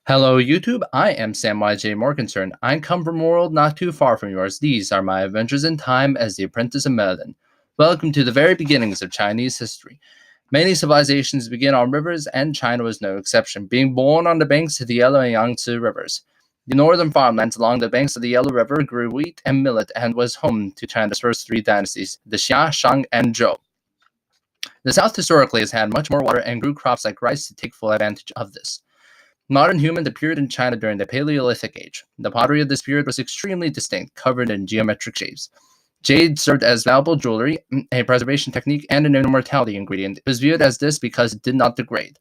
Hello, YouTube. I am Sam YJ Morgenstern. I come from a world not too far from yours. These are my adventures in time as the apprentice of Merlin. Welcome to the very beginnings of Chinese history. Many civilizations begin on rivers, and China was no exception, being born on the banks of the Yellow and Yangtze rivers. The northern farmlands along the banks of the Yellow River grew wheat and millet and was home to China's first three dynasties, the Xia, Shang, and Zhou. The south historically has had much more water and grew crops like rice to take full advantage of this. Modern humans appeared in China during the Paleolithic Age. The pottery of this period was extremely distinct, covered in geometric shapes. Jade served as valuable jewelry, a preservation technique, and an immortality ingredient. It was viewed as this because it did not degrade.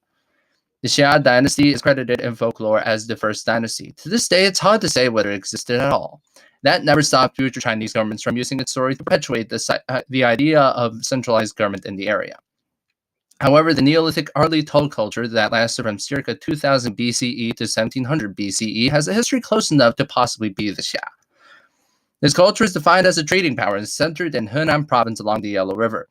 The Xia dynasty is credited in folklore as the first dynasty. To this day, it's hard to say whether it existed at all. That never stopped future Chinese governments from using its story to perpetuate the idea of centralized government in the area. However, the Neolithic Arli-Tull culture that lasted from circa 2000 BCE to 1700 BCE has a history close enough to possibly be the Xia. This culture is defined as a trading power and centered in Henan province along the Yellow River.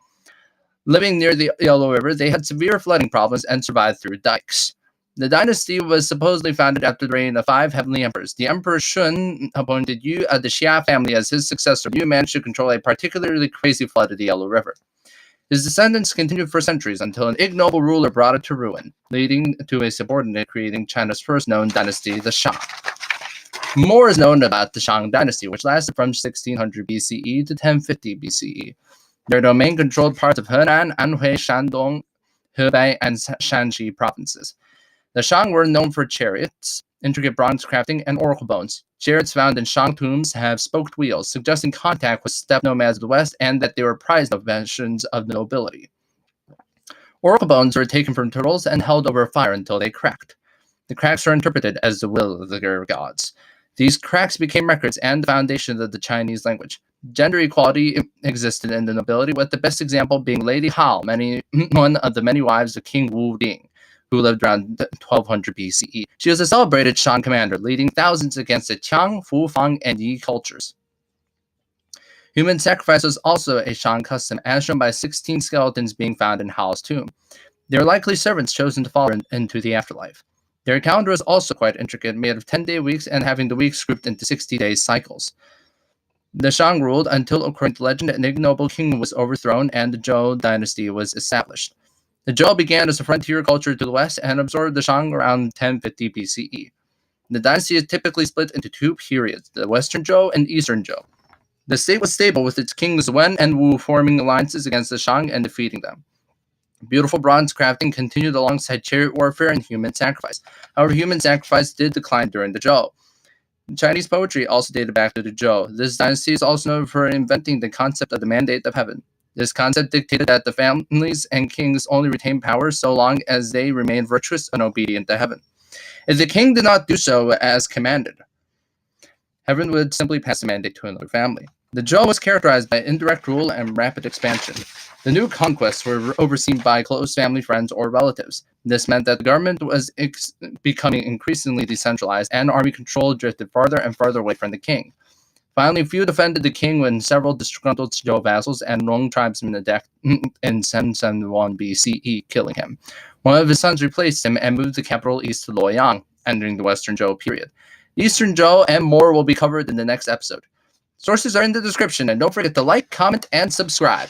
Living near the Yellow River, they had severe flooding problems and survived through dikes. The dynasty was supposedly founded after the reign of 5 heavenly emperors. The Emperor Shen appointed Yu of the Xia family as his successor. Yu managed to control a particularly crazy flood of the Yellow River. His descendants continued for centuries until an ignoble ruler brought it to ruin, leading to a subordinate creating China's first known dynasty, the Shang. More is known about the Shang dynasty, which lasted from 1600 BCE to 1050 BCE. Their domain controlled parts of Henan, Anhui, Shandong, Hebei, and Shanxi provinces. The Shang were known for chariots, intricate bronze crafting, and oracle bones. Chariots found in Shang tombs have spoked wheels, suggesting contact with steppe nomads of the West and that they were prized possessions of the nobility. Oracle bones were taken from turtles and held over fire until they cracked. The cracks were interpreted as the will of the gods. These cracks became records and the foundation of the Chinese language. Gender equality existed in the nobility, with the best example being Lady Hao, one of the many wives of King Wu Ding, who lived around 1200 BCE. She was a celebrated Shan commander, leading thousands against the Qiang, Fu, Fang, and Yi cultures. Human sacrifice was also a Shan custom, as shown by 16 skeletons being found in Hao's tomb. They were likely servants chosen to fall into the afterlife. Their calendar was also quite intricate, made of 10-day weeks and having the weeks grouped into 60-day cycles. The Shang ruled until, according to legend, an ignoble king was overthrown and the Zhou dynasty was established. The Zhou began as a frontier culture to the west and absorbed the Shang around 1050 BCE. The dynasty is typically split into two periods, the Western Zhou and Eastern Zhou. The state was stable, with its kings Wen and Wu forming alliances against the Shang and defeating them. Beautiful bronze crafting continued alongside chariot warfare and human sacrifice. However, human sacrifice did decline during the Zhou. Chinese poetry also dated back to the Zhou. This dynasty is also known for inventing the concept of the mandate of heaven. This concept dictated that the families and kings only retained power so long as they remained virtuous and obedient to heaven. If the king did not do so as commanded, heaven would simply pass the mandate to another family. The Zhou was characterized by indirect rule and rapid expansion. The new conquests were overseen by close family friends or relatives. This meant that the government was becoming increasingly decentralized, and army control drifted farther and farther away from the king. Finally, few defended the king when several disgruntled Zhou vassals and Rong tribesmen attacked in 771 BCE, killing him. One of his sons replaced him and moved the capital east to Luoyang, entering the Western Zhou period. Eastern Zhou and more will be covered in the next episode. Sources are in the description, and don't forget to like, comment, and subscribe.